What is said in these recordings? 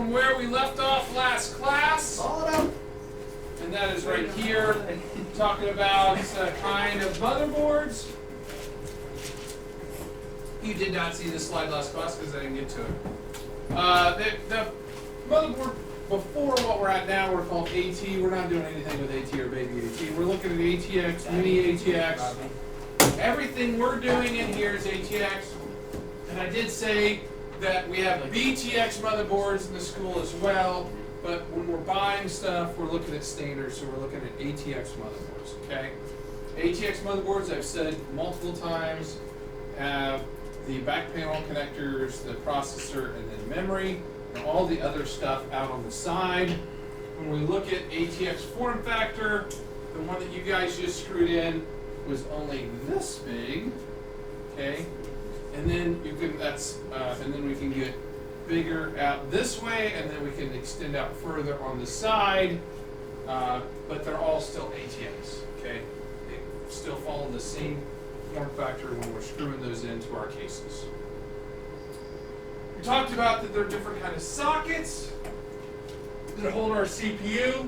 from where we left off last class, and that is right here, talking about kind of motherboards. You did not see this slide last class because I didn't get to it. The motherboard before what we're at now, we're called AT. We're not doing anything with AT or baby AT. We're looking at ATX, mini ATX. Everything we're doing in here is ATX. And I did say that we have BTX motherboards in the school as well. But when we're buying stuff, we're looking at standards. So we're looking at ATX motherboards, okay? ATX motherboards, I've said multiple times, have the back panel connectors, the processor, and then memory, and all the other stuff out on the side. When we look at ATX form factor, the one that you guys just screwed in was only this big, okay? And then you can and then we can get bigger out this way, and then we can extend out further on the side. But they're all still ATX, okay? They still follow the same form factor when we're screwing those into our cases. We talked about that there are different kind of sockets that hold our CPU.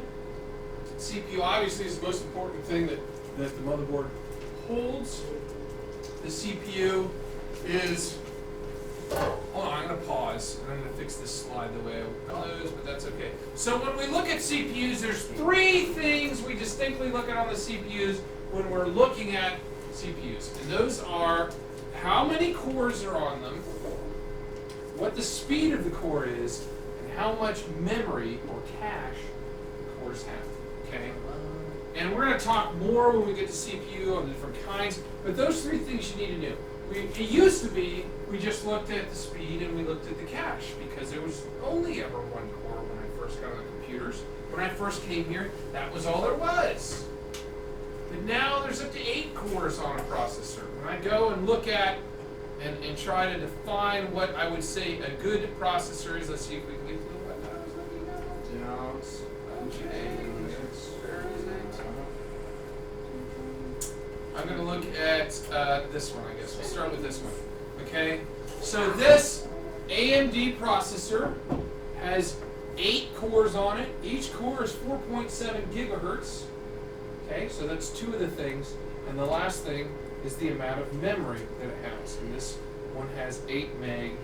CPU obviously is the most important thing that the motherboard holds. The CPU is, hold on, I'm going to pause and I'm going to fix this slide the way I closed, but that's okay. So when we look at CPUs, there's three things we distinctly look at on the CPUs when we're looking at CPUs. And those are how many cores are on them, what the speed of the core is, and how much memory or cache the cores have, okay? And we're going to talk more when we get to CPU on the different kinds, but those three things you need to know. It used to be we just looked at the speed and we looked at the cache because there was only ever one core when I first got on the computers. When I first came here, that was all there was. But now there's up to 8 cores on a processor. When I go and look at and try to define what I would say a good processor is, let's see if we can get to what I was looking at. Okay. Where is it? I'm going to look at this one, I guess. We'll start with this one. Okay? So this AMD processor has 8 cores on it. Each core is 4.7 gigahertz. Okay, so that's 2 of the things. And the last thing is the amount of memory that it has. And this one has 8 meg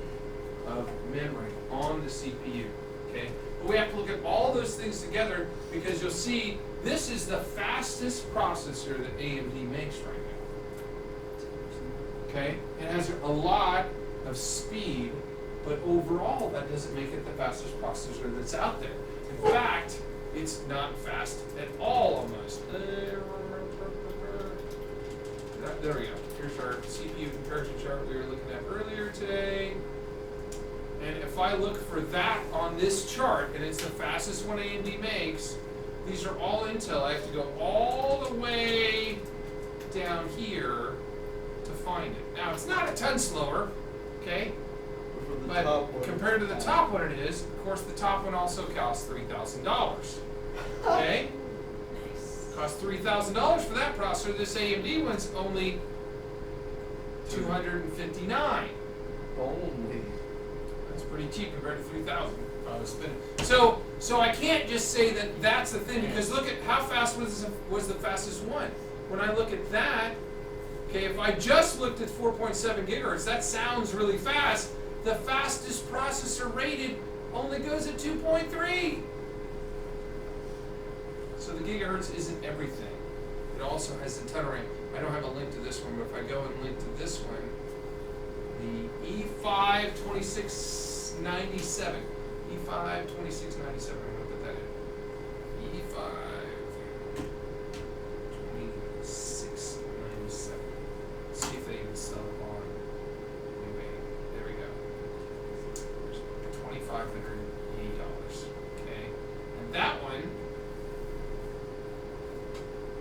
of memory on the CPU. Okay? But we have to look at all those things together because you'll see this is the fastest processor that AMD makes right now. Okay? It has a lot of speed, but overall that doesn't make it the fastest processor that's out there. In fact, it's not fast at all almost. There we go. Here's our CPU comparison chart we were looking at earlier today. And if I look for that on this chart, and it's the fastest one AMD makes, these are all Intel. I have to go all the way down here to find it. Now, it's not a ton slower, okay? But compared to the top one it is, of course, the top one also costs $3,000. Okay? Costs $3,000 for that processor. This AMD one's only $259. Only. That's pretty cheap compared to $3,000 if I was spending. So I can't just say that that's the thing because look at how fast was the fastest one. When I look at that, okay, if I just looked at 4.7 gigahertz, that sounds really fast. The fastest processor rated only goes at 2.3. So the gigahertz isn't everything. It also has a ton of RAM. I don't have a link to this one, but if I go and link to this one, the E5 2697. E5 2697. I'm going to put that in. E5 2697. Let's see if they even sell it on. There we go. $2,580. Okay. And that one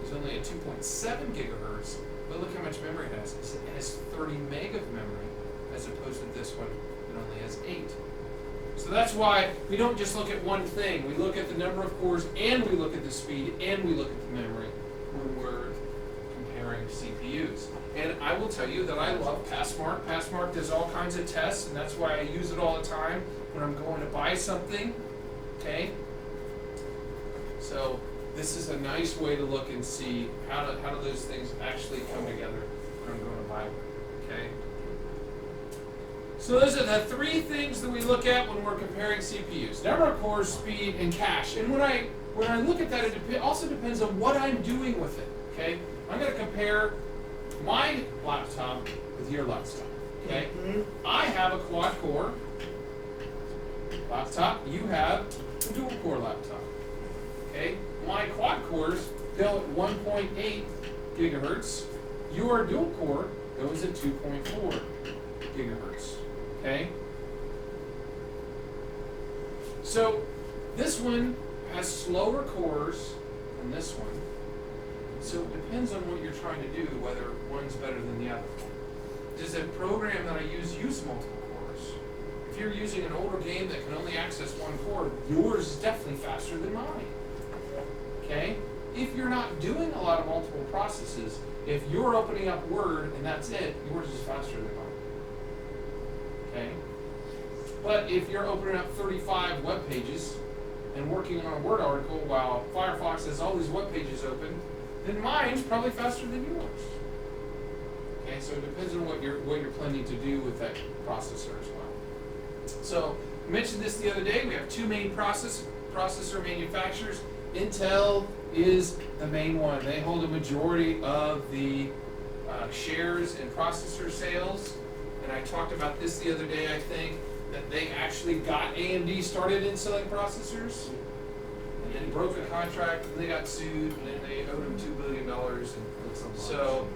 is only at 2.7 gigahertz, but look how much memory it has. It has 30 meg of memory, as opposed to this one that only has 8. So that's why we don't just look at one thing. We look at the number of cores, and we look at the speed, and we look at the memory when we're comparing CPUs. And I will tell you that I love Passmark. Passmark does all kinds of tests, and that's why I use it all the time when I'm going to buy something, okay? So this is a nice way to look and see how do those things actually come together when I'm going to buy one, okay? So those are the three things that we look at when we're comparing CPUs: number of cores, speed, and cache. And when I look at that, it also depends on what I'm doing with it, okay? I'm going to compare my laptop with your laptop, okay? I have a quad-core laptop. You have a dual-core laptop, okay? My quad-cores go at 1.8 gigahertz. Your dual-core goes at 2.4 gigahertz. Okay? So this one has slower cores than this one. So it depends on what you're trying to do, whether one's better than the other. Does a program that I use multiple cores? If you're using an older game that can only access one core, yours is definitely faster than mine. Okay? If you're not doing a lot of multiple processes, if you're opening up Word and that's it, yours is faster than mine. Okay? But if you're opening up 35 web pages and working on a Word article while Firefox has all these web pages open, then mine's probably faster than yours. Okay, so it depends on what you're planning to do with that processor as well. So I mentioned this the other day. We have two main processor manufacturers. Intel is the main one. They hold a majority of the shares in processor sales. And I talked about this the other day, I think, that they actually got AMD started in selling processors, and then broke a contract, and they got sued, and then they owed them $2 billion. And so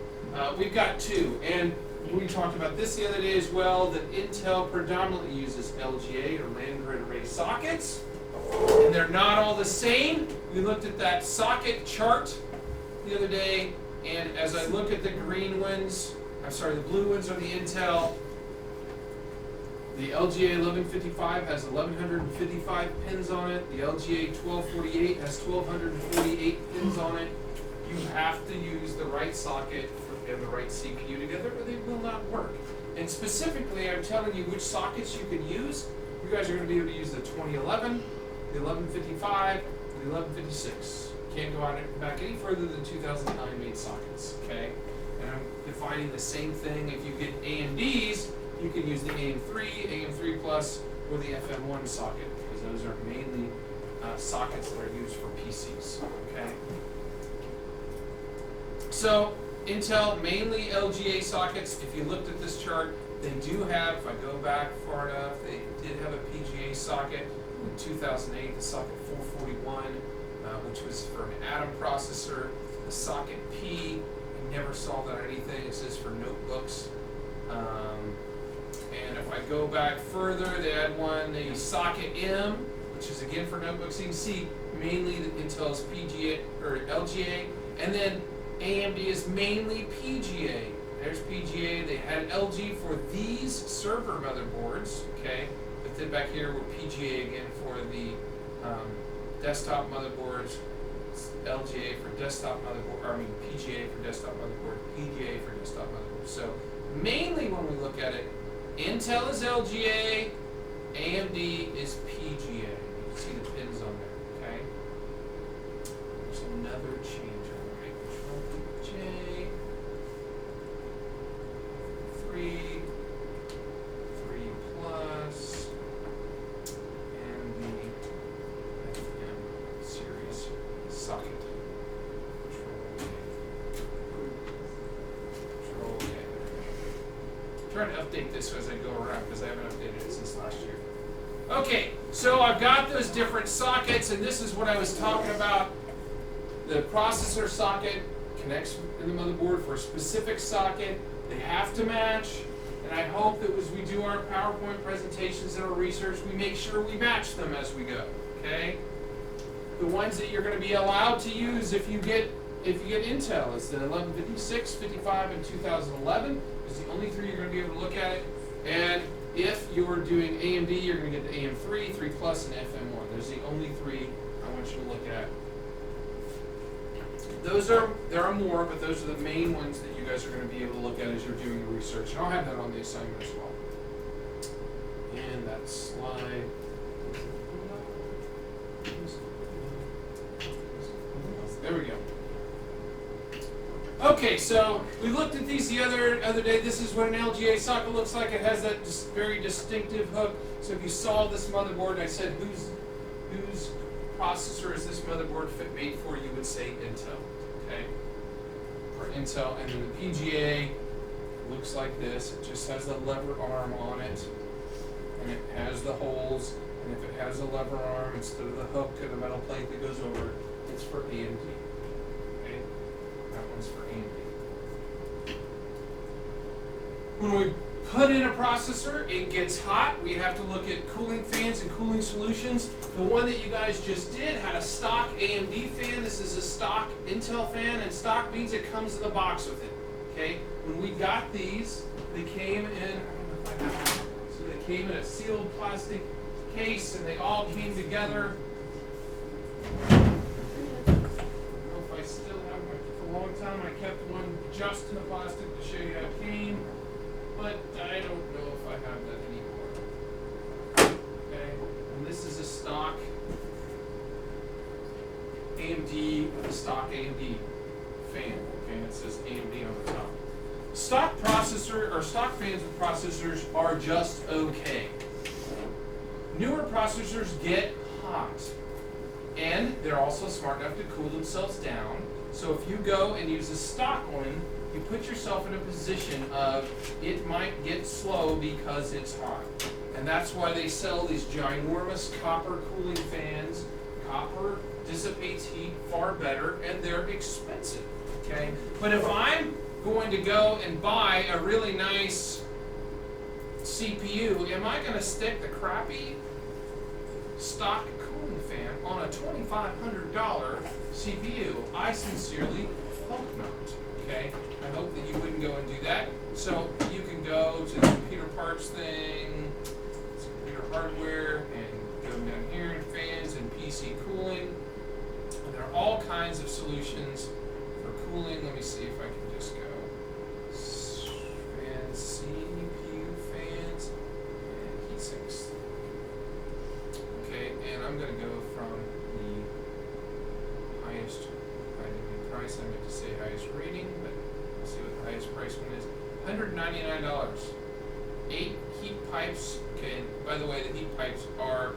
we've got two. And we talked about this the other day as well, that Intel predominantly uses LGA, or land grid array sockets, and they're not all the same. We looked at that socket chart the other day, and as I look at the green ones, the blue ones are the Intel. The LGA 1155 has 1155 pins on it. The LGA 1248 has 1248 pins on it. You have to use the right socket and the right CPU together, or they will not work. And specifically, I'm telling you which sockets you can use. You guys are going to be able to use the 2011, the 1155, and the 1156. Can't go back any further than 2009 made sockets, okay? And I'm defining the same thing. If you get AMDs, you can use the AM3, AM3 Plus, or the FM1 socket, because those are mainly sockets that are used for PCs, okay? So, Intel, mainly LGA sockets. If you looked at this chart, they do have, if I go back far enough, they did have a PGA socket in 2008, the socket 441, which was for an Atom processor. The socket P, I never saw that on anything. It says for notebooks. And if I go back further, they had one, the socket M, which is again for notebooks. You can see mainly the Intel's PGA or LGA, and then AMD is mainly PGA. There's PGA. They had LG for these server motherboards, okay? But then back here were PGA again for the desktop motherboards. LGA for desktop motherboard, or I mean PGA for desktop motherboard, PGA for desktop motherboard. So mainly when we look at it, Intel is LGA, AMD is PGA. You can see the pins on there, okay? There's another change on the right. Control J, 3 plus, and the FM series socket. Control K. Trying to update this as I go around because I haven't updated it since last year. Okay, so I've got those different sockets, and this is what I was talking about. The processor socket connects in the motherboard for a specific socket. They have to match, and I hope that as we do our PowerPoint presentations and our research, we make sure we match them as we go, okay? The ones that you're going to be allowed to use if you get Intel is the 1156, 55, and 2011. Is the only three you're going to be able to look at it. And if you're doing AMD, you're going to get the AM3, 3 Plus, and FM1. Those are the only three I want you to look at. There are more, but those are the main ones that you guys are going to be able to look at as you're doing your research. And I'll have that on the assignment as well. and that slide. There we go. Okay, so we looked at these the other day. This is what an LGA socket looks like. It has that very distinctive hook. So if you saw this motherboard, I said, whose processor is this motherboard fit made for? You would say Intel. Okay, for Intel, and then the PGA looks like this. It just has the lever arm on it, and it has the holes. And if it has a lever arm instead of the hook to the metal plate that goes over it, it's for AMD. Okay, that one's for AMD. When we put in a processor, it gets hot. We have to look at cooling fans and cooling solutions. The one that you guys just did had a stock AMD fan. This is a stock Intel fan, and stock means it comes in the box with it. Okay, when we got these, they came in. I don't know if I have. So they came in a sealed plastic case, and they all came together. I don't know if I still have one. For a long time, I kept one just in the plastic to show you how it came, but I don't know if I have that anymore. Okay, and this is a stock AMD with a stock AMD fan. Okay, and it says AMD on the top. Stock processor or stock fans with processors are just okay. Newer processors get hot, and they're also smart enough to cool themselves down. So if you go and use a stock one, you put yourself in a position of it might get slow because it's hot. And that's why they sell these ginormous copper cooling fans. Copper dissipates heat far better, and they're expensive. Okay? But if I'm going to go and buy a really nice CPU, am I going to stick the crappy stock cooling fan on a $2,500 CPU? I sincerely hope not. Okay, I hope that you wouldn't go and do that. So you can go to the computer parts thing, computer hardware, and go down here in fans and PC cooling. And there are all kinds of solutions for cooling. Let me see if I can just go. Fans, CPU fans, and heat sinks. Okay, and I'm going to go from the highest price. I meant to say highest rating, but let's see what the highest price one is. $199. 8 heat pipes. Okay, and by the way, the heat pipes are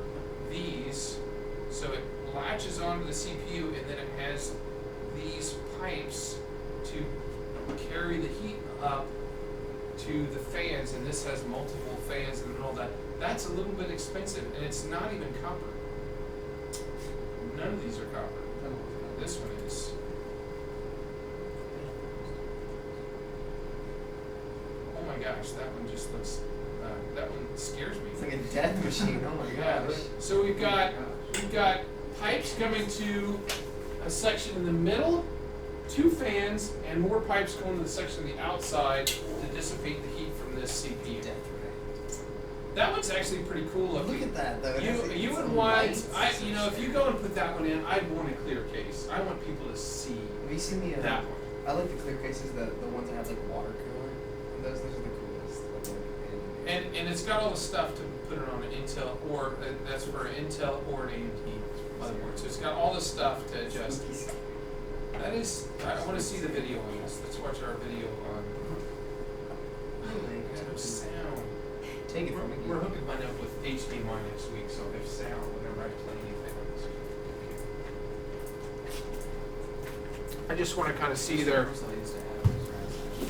these. So it latches onto the CPU, and then it has these pipes to carry the heat up to the fans, and this has multiple fans and all that. That's a little bit expensive, and it's not even copper. None of these are copper. This one is. Oh my gosh, that one just looks. That one scares me. It's like a death machine. Oh my gosh. So we've got pipes coming to a section in the middle, 2 fans, and more pipes going to the section on the outside to dissipate the heat from this CPU. That one's actually pretty cool looking. Look at that though. You would want, if you go and put that one in, I'd want a clear case. I want people to see Have you seen the that one. I like the clear cases, the ones that have like water cooler. Those are the coolest. And it's got all the stuff to put it on an Intel or that's for an Intel or an AMD motherboard. So it's got all the stuff to adjust. That is, I want to see the video on this. Let's watch our video on. Sound. Take it from me. We're hooking mine up with HDMI next week, so if sound whenever I play anything on this computer. I just want to kind of see their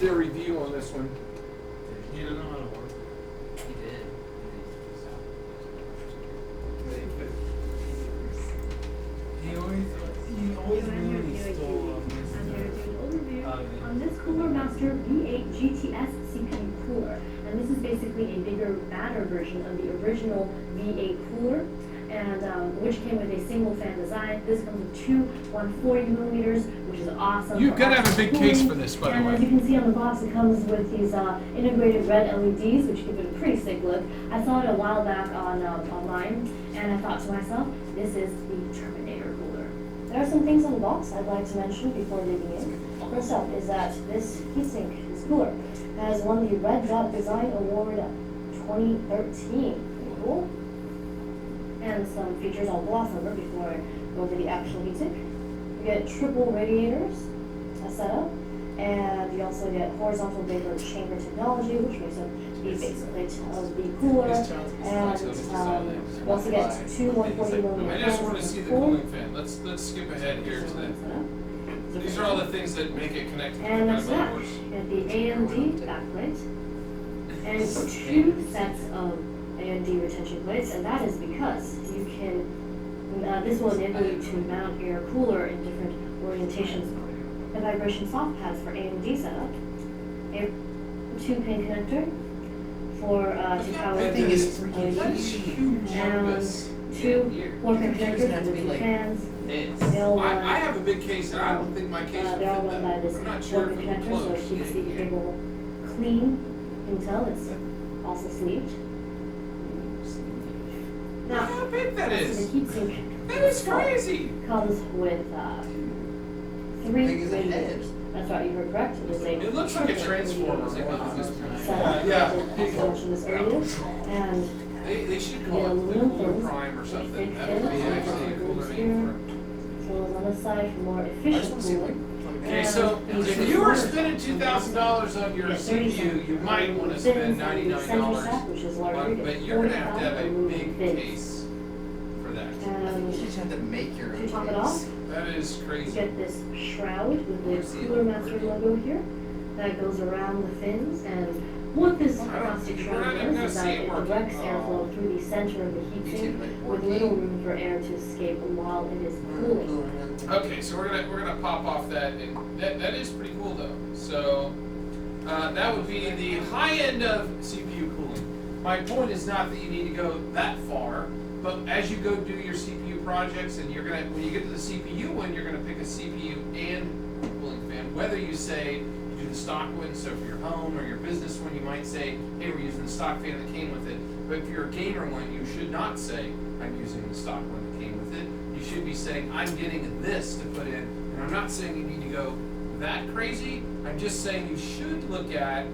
review on this one. You don't know how to work. He did. He always really stole I'm here to do an overview on this Cooler Master V8 GTS CPU cooler. And this is basically a bigger, badder version of the original V8 cooler, and which came with a single fan design. This comes with 2 140 millimeters, which is awesome. You've got to have a big cooling. case for this, by the And way. as you can see on the box, it comes with these integrated red LEDs, which give it a pretty sick look. I saw it a while back on online, and I thought to myself, this is the Terminator cooler. There are some things on the box I'd like to mention before digging in. First up is that this heatsink, this cooler, has won the Red Dot Design Award 2013. cool. And some features I'll gloss over before I go over the actual heatsink. You get triple radiators set up, and you also get horizontal vapor chamber technology, which makes up the base plate of the cooler. And you also get two 140mm I fans just want to in see the core. cooling fan. Let's skip ahead here to that. These are all the things that make it connect to And the next up, motherboards. you have the AMD backplate, and it's two sets of AMD retention plates, and that is because you can, this will enable you to mount your cooler in different orientations. The vibration soft pads for AMD setup, a 2-pin connector for to power That the thing is LED, That is humongous. and two 4-pin connectors for the two fans. They all I run, have a big case, and I don't think my case would they all fit run by that. this I'm not sure if 4-pin it would connector, so close. it keeps the cable clean until it's also sleeved. Look Now, how big that so is. the heatsink That is itself crazy. comes with three Big as a head. radiators. That's right, you heard correct. It is a It looks like a triple transformer. radiator Yeah, setup. yeah. I mentioned this earlier, and They should you call get it the aluminum Cooler fins, Prime or which something. fit That would be in, actually a cooler so name so it's on this side for more I just efficient want to see cooling. for it. Okay, so if you were spending $2,000 on your CPU, you might want to spend $99. Which is larger, But you're gonna have to have a big case for that. And You just have to make your to own top it case. off, That is you crazy. get this shroud with the Cooler Master logo here that goes around the fins, and what this plastic shroud does is that it directs airflow through the center of the heatsink with little room for air to escape while it is cooling. Okay, so we're gonna pop off that, and that is pretty cool though. So that would be the high end of CPU cooling. My point is not that you need to go that far, but as you go do your CPU projects, and when you get to the CPU one, you're gonna pick a CPU and cooling fan. Whether you say you do the stock one, so for your home or your business one, you might say, hey, we're using the stock fan that came with it. But if you're a gamer one, you should not say, I'm using the stock one that came with it. You should be saying, I'm getting this to put in. And I'm not saying you need to go that crazy. I'm just saying you should look at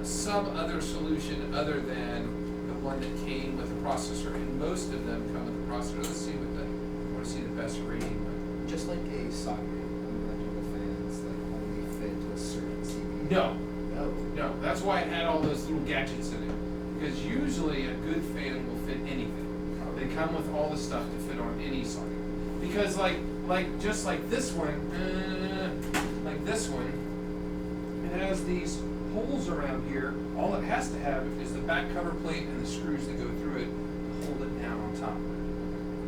some other solution other than the one that came with a processor. And most of them come with a processor. Let's see what I want to see the best rating one. Just like a socket on electrical fans that only fit to a certain CPU. No, No. no. That's why it had all those little gadgets in it. Because usually a good fan will fit anything. They come with all the stuff to fit on any socket. Because just like this one, it has these holes around here. All it has to have is the back cover plate and the screws that go through it to hold it down on top.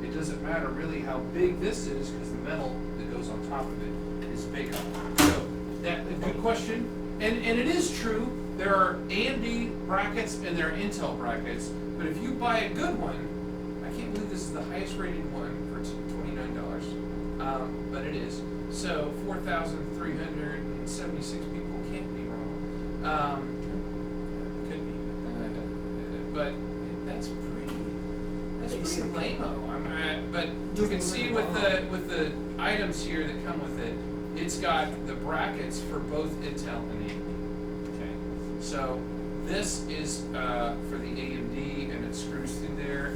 It doesn't matter really how big this is, because the metal that goes on top of it is bigger. So that's a good question. And it is true, there are AMD brackets and there are Intel brackets, but if you buy a good one, I can't believe this is the highest rated one for $29, but it is. So 4,376 people can't be wrong. Could be, but that's pretty lame-o. But you can see with the items here that come with it, it's got the brackets for both Intel and AMD. Okay, so this is for the AMD, and it screws through there.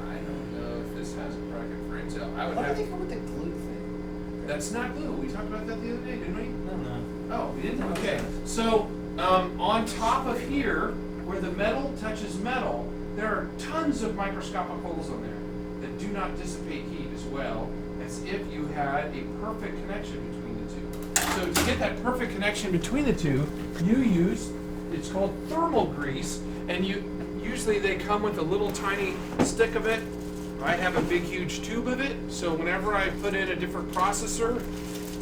I don't know if this has a bracket for Intel. I would Why do have. they come with the glue thing? That's not glue. We talked about that the other day, didn't we? No. Oh, we didn't? Okay. So, on top of here, where the metal touches metal, there are tons of microscopic holes on there that do not dissipate heat as well as if you had a perfect connection between the two. So to get that perfect connection between the two, you use, it's called thermal grease, and usually they come with a little tiny stick of it. I have a big huge tube of it, so whenever I put in a different processor,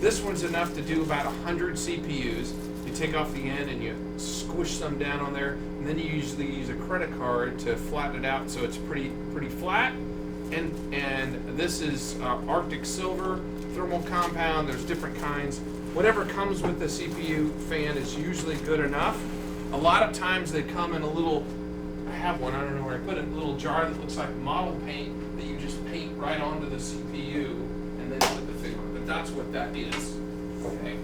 this one's enough to do about 100 CPUs. You take off the end and you squish some down on there, and then you usually use a credit card to flatten it out so it's pretty flat. And this is Arctic Silver thermal compound. There's different kinds. Whatever comes with the CPU fan is usually good enough. A lot of times they come in a little, I have one, I don't know where I put it, a little jar that looks like model paint that you just paint right onto the CPU and then put the thing on. But that's what that is. Okay.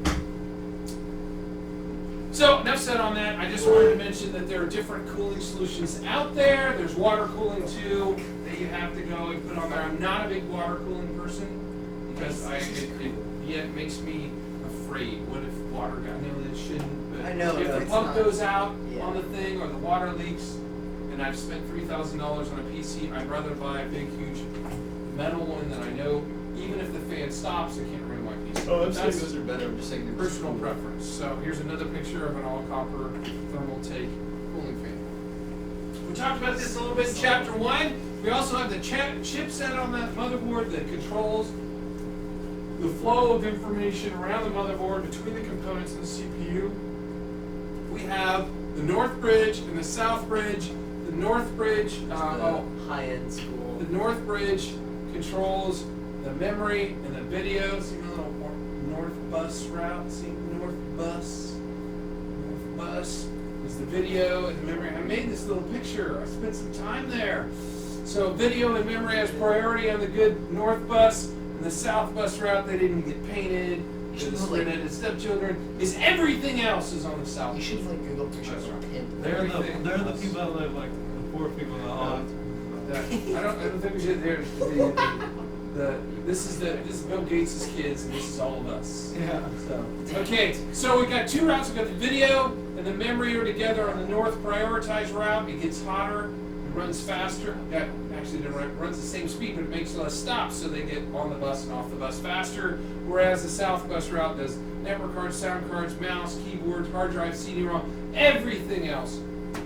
So enough said on that. I just wanted to mention that there are different cooling solutions out there. There's water cooling too that you have to go and put on there. I'm not a big water cooling person because it makes me afraid. What if water got it shouldn't? But I know, if no, the it's pump not. goes out Yeah. on the thing or the water leaks, and I've spent $3,000 on a PC, I'd rather buy a big, huge metal one that I know even if the fan stops, I can't run my PC. Oh, I'm But saying that's those are better. I'm just saying they're personal preference. So here's another picture of an all copper thermal take cooling fan. We talked about this a little bit in chapter 1. We also have the chipset on that motherboard that controls the flow of information around the motherboard between the components and the CPU. We have the north bridge and the south bridge. The north bridge, high-end school. the north bridge controls the memory and the video. See my little north bus route? See north bus? North bus is the video and the memory. I made this little picture. I spent some time there. So video and memory has priority on the good north bus, and the south bus route, they didn't get painted. You should The put, like- redheaded stepchildren is everything else is on the south. You should like Google pictures or pin. They're Everything the else. people that live like the poor people in the hall. I don't think we should. This is Bill Gates' kids, and this is all of us. Yeah. So okay, so we got two routes. We got the video and the memory are together on the north prioritized route. It gets hotter, it runs faster. Actually, it runs the same speed, but it makes less stops, so they get on the bus and off the bus faster. Whereas the south bus route does network cards, sound cards, mouse, keyboards, hard drive, CD-ROM, everything else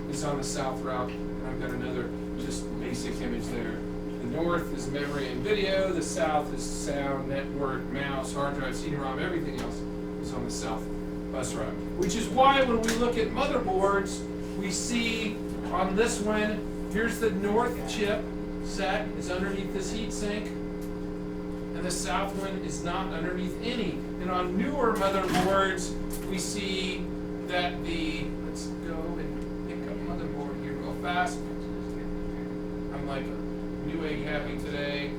is on the south route. And I've got another just basic image there. The north is memory and video. The south is sound, network, mouse, hard drive, CD-ROM, everything else is on the south bus route. Which is why when we look at motherboards, we see on this one, here's the north chip set is underneath this heat sink, and the south one is not underneath any. And on newer motherboards, we see that let's go and pick up motherboard here real fast. I'm like new egg happy today.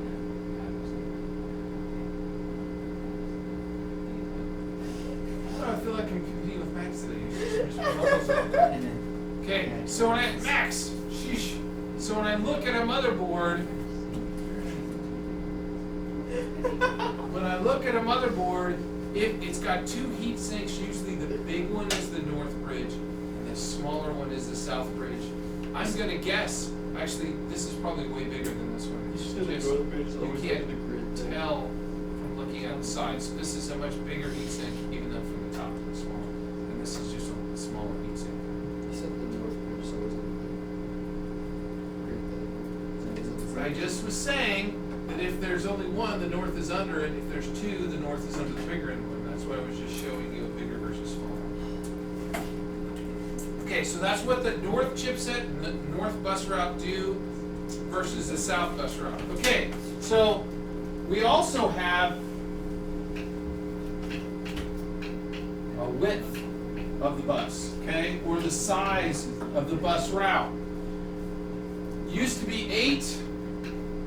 Oh, I feel like I'm competing with Max today. Okay, so when so when I look at a motherboard, it's got two heat sinks. Usually the big one is the north bridge, and the smaller one is the south bridge. I'm gonna guess. Actually, this is probably way bigger than this one. You Just- should the growth bridge is you always can't like the grid. tell from looking at the sides. This is a much bigger heat sink, even though from the top it's small. And this is just a smaller heat sink. You said the north bridge, so it's I just was saying that if there's only one, the north is under it. If there's two, the north is under the bigger end one. That's why I was just showing you a bigger versus smaller. Okay, so that's what the north chipset and the north bus route do versus the south bus route. Okay, so we also have a width of the bus, okay, or the size of the bus route. Used to be 8,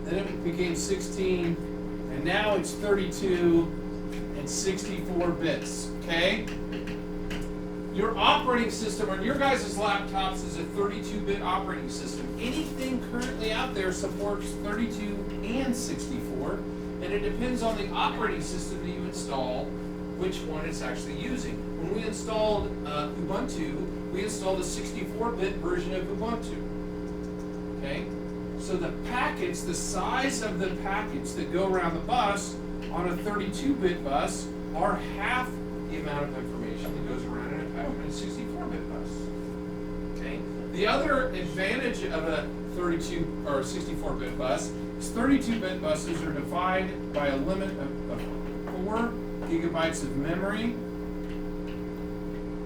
then it became 16, and now it's 32 and 64 bits, okay? Your operating system on your guys' laptops is a 32-bit operating system. Anything currently out there supports 32 and 64, and it depends on the operating system that you install, which one it's actually using. When we installed Ubuntu, we installed a 64-bit version of Ubuntu. Okay? So the packets, the size of the packets that go around the bus on a 32-bit bus are half the amount of information that goes around in a packet on a 64-bit bus. Okay? The other advantage of a 32 or 64-bit bus is 32-bit buses are divided by a limit of 4 gigabytes of memory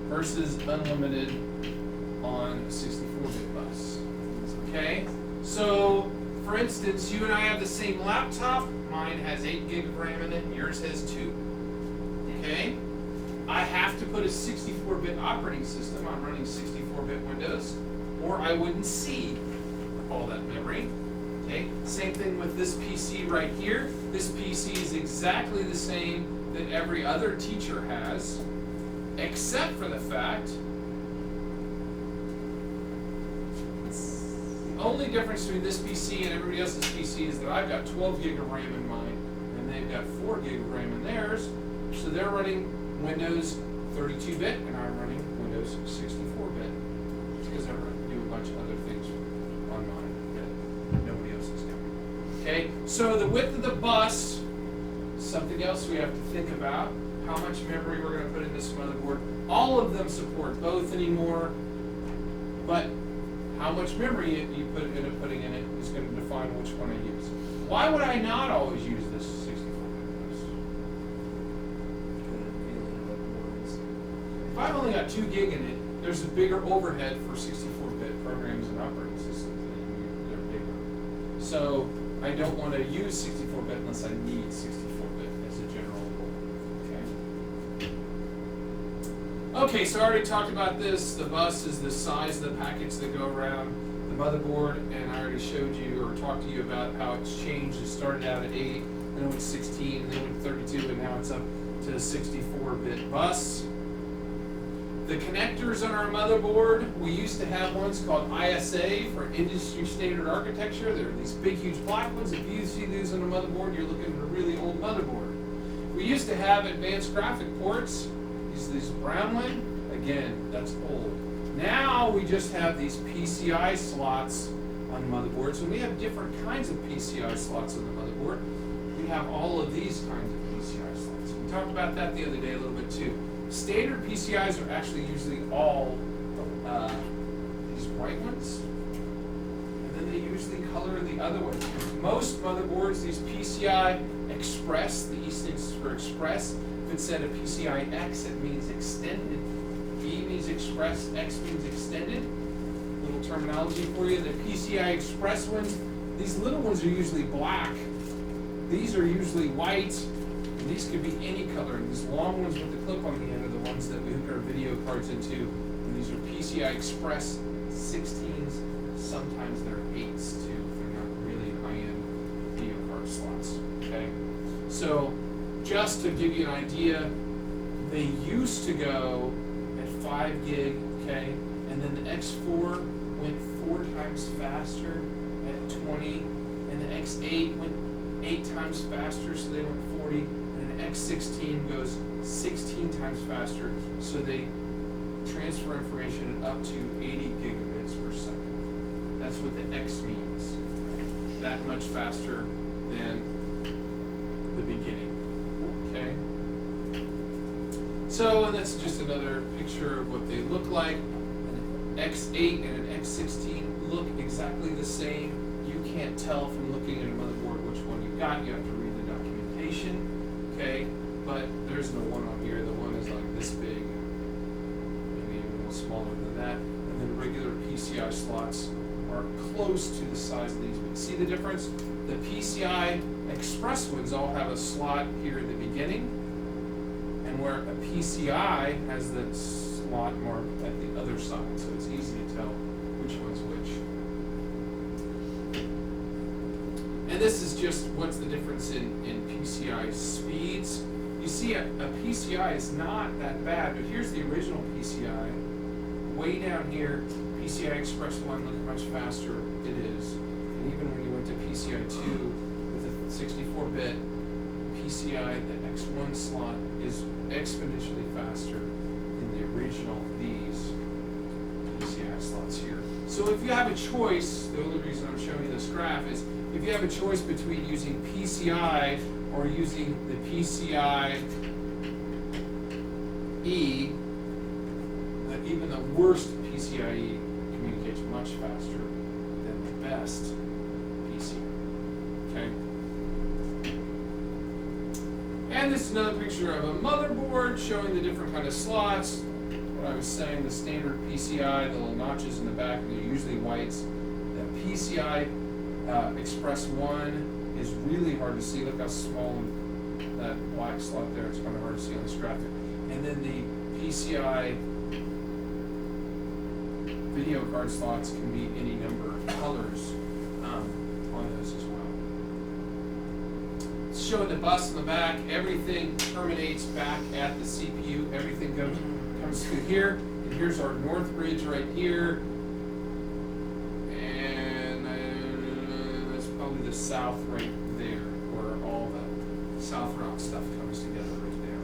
versus unlimited on a 64-bit bus. Okay? So, for instance, you and I have the same laptop. Mine has 8 gig of RAM in it, yours has 2. Okay? I have to put a 64-bit operating system. I'm running 64-bit Windows, or I wouldn't see all that memory. Okay? Same thing with this PC right here. This PC is exactly the same that every other teacher has, except for the fact only difference between this PC and everybody else's PC is that I've got 12 gig of RAM in mine, and they've got 4 gig of RAM in theirs. So they're running Windows 32-bit, and I'm running Windows 64-bit. Because I do a bunch of other things on mine that nobody else is doing. Okay, so the width of the bus, something else we have to think about. How much memory we're going to put in this motherboard. All of them support both anymore, but how much memory you end up putting in it is going to define which one I use. Why would I not always use this 64-bit bus? If I've only got 2 gig in it, there's a bigger overhead for 64-bit programs and operating systems. They're bigger. So I don't want to use 64-bit unless I need 64-bit as a general rule. Okay, so I already talked about this. The bus is the size of the packets that go around the motherboard, and I already showed you or talked to you about how it's changed. It started out at 8, then it went 16, then it went 32, and now it's up to a 64-bit bus. The connectors on our motherboard, we used to have ones called ISA for industry standard architecture. They're these big, huge black ones. If you see these on a motherboard, you're looking at a really old motherboard. We used to have advanced graphic ports. This brown one, again, that's old. Now we just have these PCI slots on motherboards, and we have different kinds of PCI slots on the motherboard. We have all of these kinds of PCI slots. We talked about that the other day a little bit too. Standard PCIs are actually usually all these white ones, and then they usually color the other ones. Most motherboards, these PCI Express, the E stands for Express. If it said a PCI X, it means extended. E means express, X means extended. Little terminology for you. The PCI Express ones, these little ones are usually black. These are usually white. And these could be any color. And these long ones with the clip on the end are the ones that we hook our video cards into. And these are PCI Express 16s. Sometimes they're 8s too, if they're not really high-end video card slots. Okay? So, just to give you an idea, they used to go at 5 gig, okay? And then the X4 went 4 times faster at 20, and the X8 went 8 times faster, so they went 40, and the X16 goes 16 times faster, so they transfer information at up to 80 gigabits per second. That's what the X means. That much faster than the beginning. Okay. So, and that's just another picture of what they look like. An X8 and an X16 look exactly the same. You can't tell from looking at a motherboard which one you got. You have to read the documentation. Okay, but there's no one on here. The one is like this big, maybe even a little smaller than that. And then regular PCI slots are close to the size of these. But see the difference? The PCI Express ones all have a slot here in the beginning, and where a PCI has the slot marked at the other side, so it's easy to tell which one's which. And this is just what's the difference in PCI speeds. You see, a PCI is not that bad, but here's the original PCI. Way down here, PCI Express 1 looked much faster. It is. And even when you went to PCI 2, 64-bit PCI, the X1 slot is exponentially faster than the original, these PCI slots here. So if you have a choice, the only reason I'm showing you this graph is, if you have a choice between using PCI or using the PCIe, even the worst PCIe communicates much faster than the best PCI. Okay? And this is another picture of a motherboard showing the different kind of slots. What I was saying, the standard PCI, the little notches in the back, they're usually whites. The PCI Express 1 is really hard to see. Look how small that black slot there. It's kind of hard to see on this graphic. And then the PCI video card slots can be any number of colors on those as well. It's showing the bus in the back. Everything terminates back at the CPU. Everything comes through here. And here's our north bridge right here. And the south right there, where all the South Rock stuff comes together right there.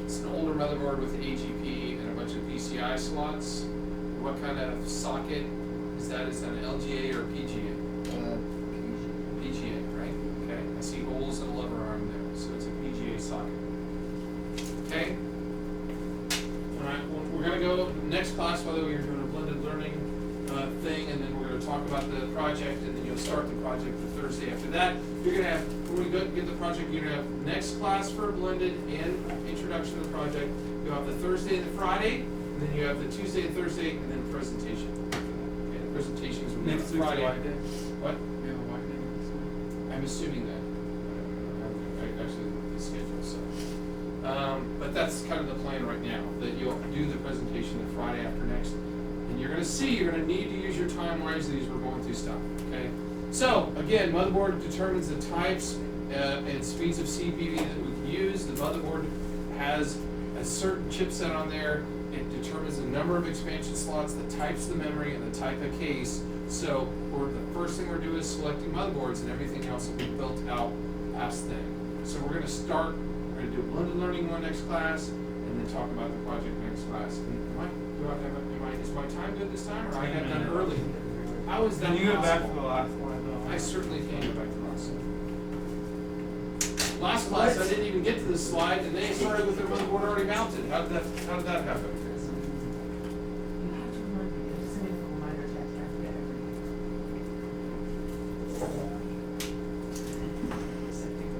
It's an older motherboard with AGP and a bunch of PCI slots. What kind of socket is that? Is that an LGA or a PGA? PGA, right? Okay, I see holes in a lever arm there, so it's a PGA socket. Okay? Alright, we're going to go next class, by the way, you're doing a blended learning thing, and then we're going to talk about the project, and then you'll start the project the Thursday after that. You're going to have, when we go get the project, you're going to have next class for blended and introduction to the project. You'll have the Thursday and the Friday, and then you have the Tuesday and Thursday, and then presentation. Okay, the presentations will be on Next week's Friday. a white day. What? We have a white day next week. I'm assuming that. I actually looked at the schedule, so. But that's kind of the plan right now, that you'll do the presentation the Friday after next. And you're gonna see, you're gonna need to use your time wisely as we're going through stuff, okay? So, again, motherboard determines the types and speeds of CPU that we can use. The motherboard has a certain chipset on there. It determines the number of expansion slots, the types of the memory, and the type of case. So, the first thing we're doing is selecting motherboards, and everything else will be built out past then. So we're gonna start, we're gonna do blended learning one next class, and then talk about the project next class. And is my time good this time, or I got done early? How is that Can you go back to the possible? last one? I certainly can go back to last class I didn't even get to this slide, and they started with their motherboard already mounted. How did that happen?